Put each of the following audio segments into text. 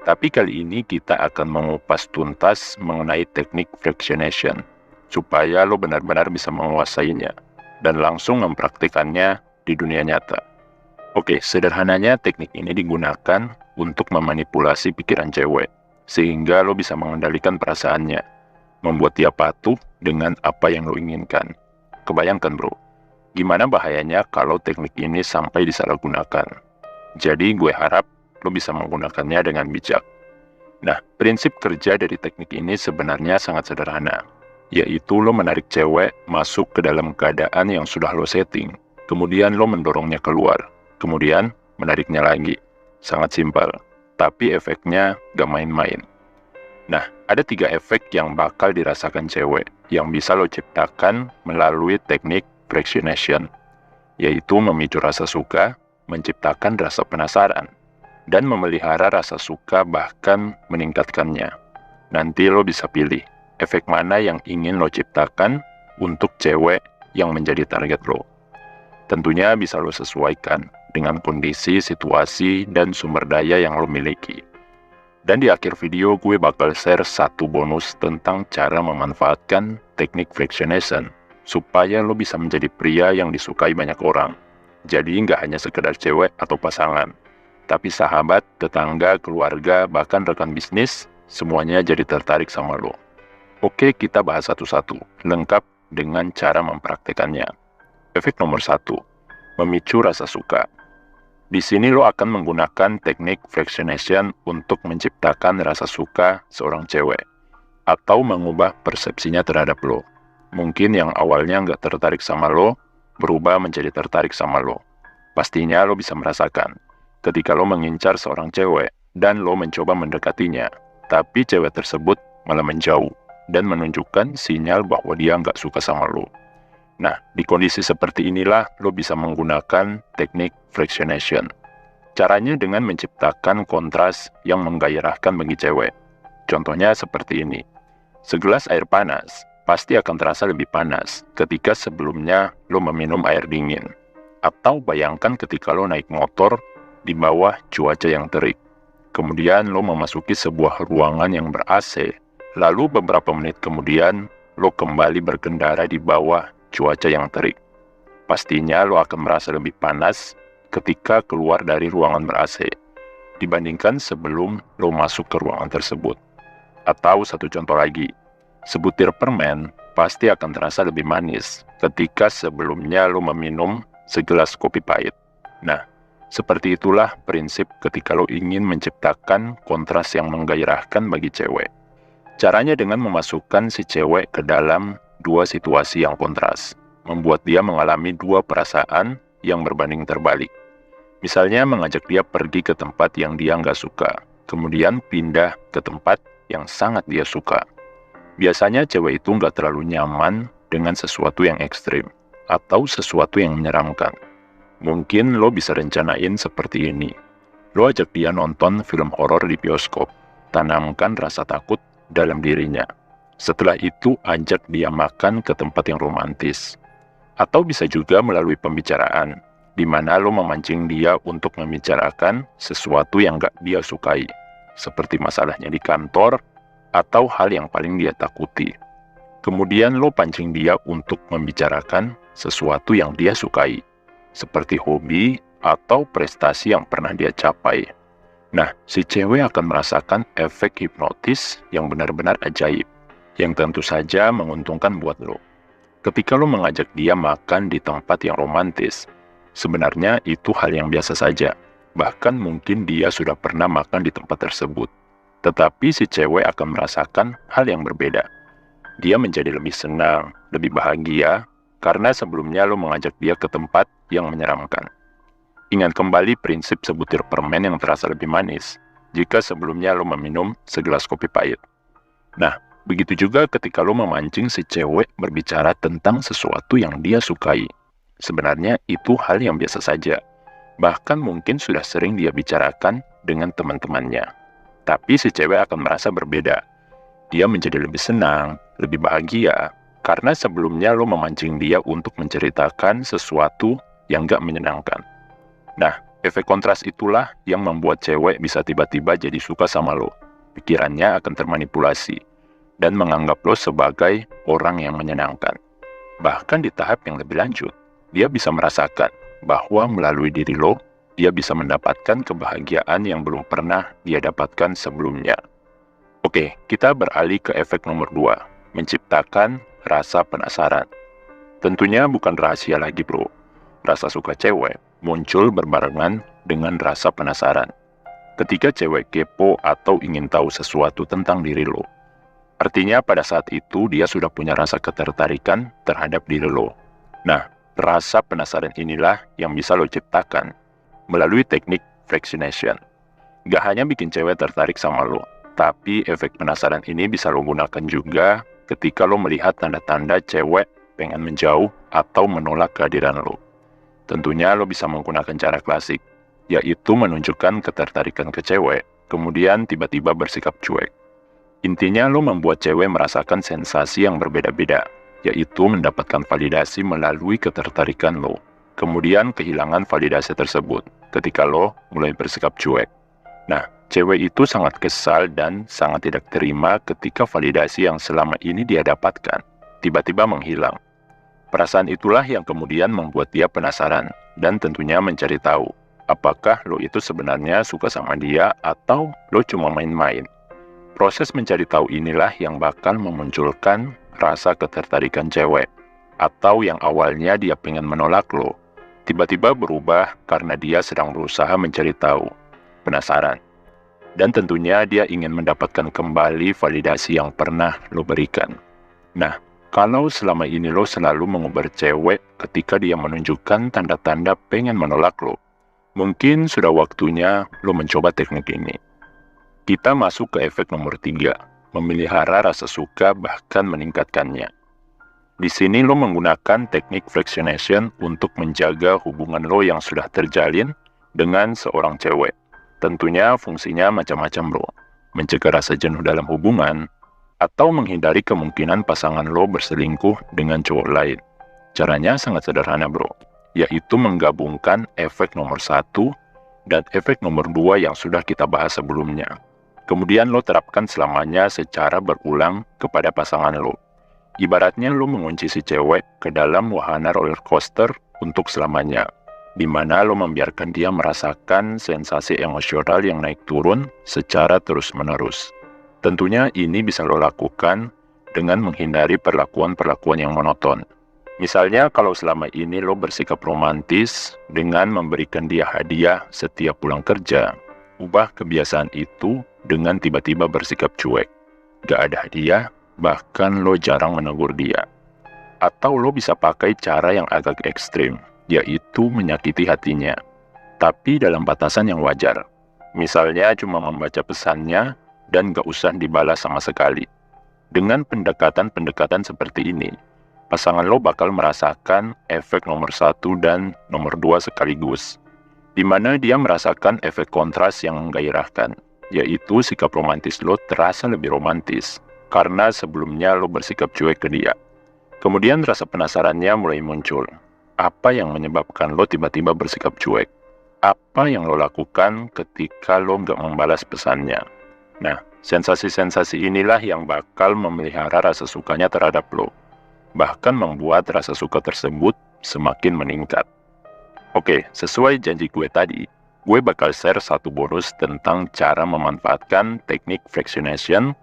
Tapi kali ini kita akan mengupas tuntas mengenai teknik fractionation, supaya lo benar-benar bisa menguasainya, dan langsung mempraktikannya di dunia nyata. Oke, sederhananya teknik ini digunakan untuk memanipulasi pikiran cewek, sehingga lo bisa mengendalikan perasaannya, membuat dia patuh dengan apa yang lo inginkan. Kebayangkan bro, gimana bahayanya kalau teknik ini sampai disalahgunakan. Jadi gue harap lo bisa menggunakannya dengan bijak. Nah, prinsip kerja dari teknik ini sebenarnya sangat sederhana, yaitu lo menarik cewek masuk ke dalam keadaan yang sudah lo setting, kemudian lo mendorongnya keluar, kemudian menariknya lagi. Sangat simpel, tapi efeknya gak main-main. Nah, ada 3 efek yang bakal dirasakan cewek yang bisa lo ciptakan melalui teknik fractionation, yaitu memicu rasa suka, menciptakan rasa penasaran, dan memelihara rasa suka bahkan meningkatkannya. Nanti lo bisa pilih efek mana yang ingin lo ciptakan untuk cewek yang menjadi target lo. Tentunya bisa lo sesuaikan dengan kondisi, situasi, dan sumber daya yang lo miliki. Dan di akhir video gue bakal share 1 bonus tentang cara memanfaatkan teknik fractionation supaya lo bisa menjadi pria yang disukai banyak orang. Jadi nggak hanya sekedar cewek atau pasangan, tapi sahabat, tetangga, keluarga, bahkan rekan bisnis, semuanya jadi tertarik sama lo. Oke, kita bahas satu-satu, lengkap dengan cara mempraktekannya. Efek nomor 1, memicu rasa suka. Di sini lo akan menggunakan teknik fractionation untuk menciptakan rasa suka seorang cewek, atau mengubah persepsinya terhadap lo. Mungkin yang awalnya nggak tertarik sama lo, berubah menjadi tertarik sama lo. Pastinya lo bisa merasakan ketika lo mengincar seorang cewek dan lo mencoba mendekatinya, tapi cewek tersebut malah menjauh dan menunjukkan sinyal bahwa dia nggak suka sama lo. Nah, di kondisi seperti inilah lo bisa menggunakan teknik fractionation. Caranya dengan menciptakan kontras yang menggairahkan bagi cewek. Contohnya seperti ini. Segelas air panas pasti akan terasa lebih panas ketika sebelumnya lo meminum air dingin. Atau bayangkan ketika lo naik motor di bawah cuaca yang terik. Kemudian lo memasuki sebuah ruangan yang ber-AC. Lalu beberapa menit kemudian lo kembali berkendara di bawah cuaca yang terik. Pastinya lo akan merasa lebih panas ketika keluar dari ruangan ber-AC dibandingkan sebelum lo masuk ke ruangan tersebut. Atau satu contoh lagi, sebutir permen pasti akan terasa lebih manis ketika sebelumnya lo meminum segelas kopi pahit. Nah, seperti itulah prinsip ketika lo ingin menciptakan kontras yang menggairahkan bagi cewek. Caranya dengan memasukkan si cewek ke dalam 2 situasi yang kontras, membuat dia mengalami 2 perasaan yang berbanding terbalik. Misalnya mengajak dia pergi ke tempat yang dia nggak suka, kemudian pindah ke tempat yang sangat dia suka. Biasanya cewek itu nggak terlalu nyaman dengan sesuatu yang ekstrim, atau sesuatu yang menyeramkan. Mungkin lo bisa rencanain seperti ini. Lo ajak dia nonton film horor di bioskop, tanamkan rasa takut dalam dirinya. Setelah itu ajak dia makan ke tempat yang romantis. Atau bisa juga melalui pembicaraan, di mana lo memancing dia untuk membicarakan sesuatu yang gak dia sukai, seperti masalahnya di kantor, atau hal yang paling dia takuti. Kemudian lo pancing dia untuk membicarakan sesuatu yang dia sukai, seperti hobi atau prestasi yang pernah dia capai. Nah, si cewek akan merasakan efek hipnotis yang benar-benar ajaib, yang tentu saja menguntungkan buat lo. Ketika lo mengajak dia makan di tempat yang romantis, sebenarnya itu hal yang biasa saja. Bahkan mungkin dia sudah pernah makan di tempat tersebut. Tetapi si cewek akan merasakan hal yang berbeda. Dia menjadi lebih senang, lebih bahagia, karena sebelumnya lo mengajak dia ke tempat yang menyeramkan. Ingat kembali prinsip sebutir permen yang terasa lebih manis, jika sebelumnya lo meminum segelas kopi pahit. Nah, begitu juga ketika lo memancing si cewek berbicara tentang sesuatu yang dia sukai. Sebenarnya itu hal yang biasa saja. Bahkan mungkin sudah sering dia bicarakan dengan teman-temannya. Tapi si cewek akan merasa berbeda. Dia menjadi lebih senang, lebih bahagia, karena sebelumnya lo memancing dia untuk menceritakan sesuatu yang gak menyenangkan. Nah, Efek kontras itulah yang membuat cewek bisa tiba-tiba jadi suka sama lo. Pikirannya akan termanipulasi dan menganggap lo sebagai orang yang menyenangkan. Bahkan di tahap yang lebih lanjut, dia bisa merasakan bahwa melalui diri lo, dia bisa mendapatkan kebahagiaan yang belum pernah dia dapatkan sebelumnya. Oke, kita beralih ke efek nomor 2, menciptakan rasa penasaran. Tentunya bukan rahasia lagi bro, rasa suka cewek muncul berbarengan dengan rasa penasaran. Ketika cewek kepo atau ingin tahu sesuatu tentang diri lo, artinya pada saat itu dia sudah punya rasa ketertarikan terhadap diri lo. Nah, rasa penasaran inilah yang bisa lo ciptakan melalui teknik fractionation. Gak hanya bikin cewek tertarik sama lo, tapi efek penasaran ini bisa lo gunakan juga ketika lo melihat tanda-tanda cewek pengen menjauh atau menolak kehadiran lo. Tentunya lo bisa menggunakan cara klasik, yaitu menunjukkan ketertarikan ke cewek, kemudian tiba-tiba bersikap cuek. Intinya lo membuat cewek merasakan sensasi yang berbeda-beda, yaitu mendapatkan validasi melalui ketertarikan lo, kemudian kehilangan validasi tersebut ketika lo mulai bersikap cuek. Nah, cewek itu sangat kesal dan sangat tidak terima ketika validasi yang selama ini dia dapatkan tiba-tiba menghilang. Perasaan itulah yang kemudian membuat dia penasaran dan tentunya mencari tahu apakah lo itu sebenarnya suka sama dia atau lo cuma main-main. Proses mencari tahu inilah yang bakal memunculkan rasa ketertarikan cewek, atau yang awalnya dia pengen menolak lo, tiba-tiba berubah karena dia sedang berusaha mencari tahu, penasaran. Dan tentunya dia ingin mendapatkan kembali validasi yang pernah lo berikan. Nah, kalau selama ini lo selalu mengubar cewek ketika dia menunjukkan tanda-tanda pengen menolak lo, mungkin sudah waktunya lo mencoba teknik ini. Kita masuk ke efek nomor 3, memelihara rasa suka bahkan meningkatkannya. Di sini lo menggunakan teknik fractionation untuk menjaga hubungan lo yang sudah terjalin dengan seorang cewek. Tentunya fungsinya macam-macam bro, mencegah rasa jenuh dalam hubungan, atau menghindari kemungkinan pasangan lo berselingkuh dengan cowok lain. Caranya sangat sederhana bro, yaitu menggabungkan efek nomor 1 dan efek nomor 2 yang sudah kita bahas sebelumnya. Kemudian lo terapkan selamanya secara berulang kepada pasangan lo. Ibaratnya lo mengunci si cewek ke dalam wahana roller coaster untuk selamanya, di mana lo membiarkan dia merasakan sensasi emosional yang naik turun secara terus-menerus. Tentunya ini bisa lo lakukan dengan menghindari perlakuan-perlakuan yang monoton. Misalnya kalau selama ini lo bersikap romantis dengan memberikan dia hadiah setiap pulang kerja, ubah kebiasaan itu dengan tiba-tiba bersikap cuek. Gak ada hadiah, bahkan lo jarang menegur dia. Atau lo bisa pakai cara yang agak ekstrim, yaitu menyakiti hatinya, tapi dalam batasan yang wajar. Misalnya cuma membaca pesannya dan gak usah dibalas sama sekali. Dengan pendekatan-pendekatan seperti ini, pasangan lo bakal merasakan efek nomor 1 dan nomor 2 sekaligus, di mana dia merasakan efek kontras yang menggairahkan, yaitu sikap romantis lo terasa lebih romantis, karena sebelumnya lo bersikap cuek ke dia. Kemudian rasa penasarannya mulai muncul. Apa yang menyebabkan lo tiba-tiba bersikap cuek? Apa yang lo lakukan ketika lo gak membalas pesannya? Nah, sensasi-sensasi inilah yang bakal memelihara rasa sukanya terhadap lo, bahkan membuat rasa suka tersebut semakin meningkat. Oke, sesuai janji gue tadi, gue bakal share satu bonus tentang cara memanfaatkan teknik fractionation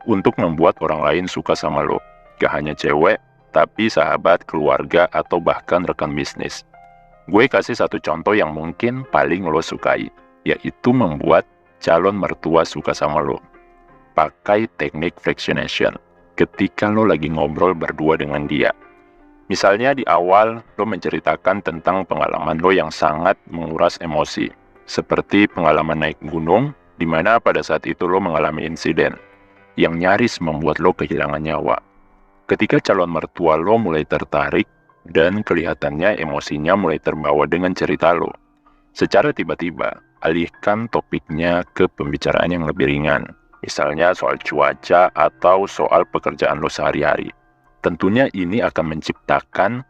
untuk membuat orang lain suka sama lo. Gak hanya cewek, tapi sahabat, keluarga, atau bahkan rekan bisnis. Gue kasih satu contoh yang mungkin paling lo sukai, yaitu membuat calon mertua suka sama lo. Pakai teknik fractionation ketika lo lagi ngobrol berdua dengan dia. Misalnya di awal lo menceritakan tentang pengalaman lo yang sangat menguras emosi, seperti pengalaman naik gunung, di mana pada saat itu lo mengalami insiden yang nyaris membuat lo kehilangan nyawa. Ketika calon mertua lo mulai tertarik dan kelihatannya emosinya mulai terbawa dengan cerita lo, secara tiba-tiba alihkan topiknya ke pembicaraan yang lebih ringan, misalnya soal cuaca atau soal pekerjaan lo sehari-hari. Tentunya ini akan menciptakan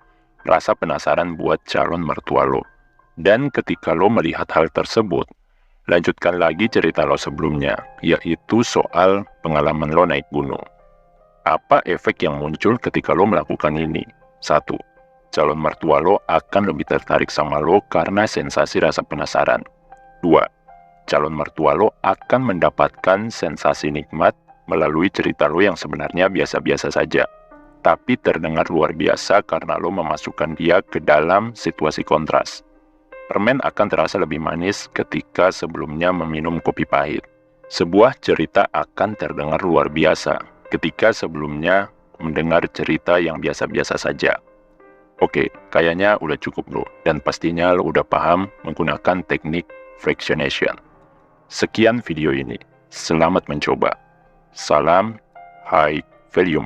rasa penasaran buat calon mertua lo. Dan ketika lo melihat hal tersebut, lanjutkan lagi cerita lo sebelumnya, yaitu soal pengalaman lo naik gunung. Apa efek yang muncul ketika lo melakukan ini? 1. Calon mertua lo akan lebih tertarik sama lo karena sensasi rasa penasaran. 2. Calon mertua lo akan mendapatkan sensasi nikmat melalui cerita lo yang sebenarnya biasa-biasa saja, tapi terdengar luar biasa karena lo memasukkan dia ke dalam situasi kontras. Permen akan terasa lebih manis ketika sebelumnya meminum kopi pahit. Sebuah cerita akan terdengar luar biasa ketika sebelumnya mendengar cerita yang biasa-biasa saja. Oke, kayaknya udah cukup bro, dan pastinya lo udah paham menggunakan teknik fractionation. Sekian video ini, selamat mencoba. Salam high value.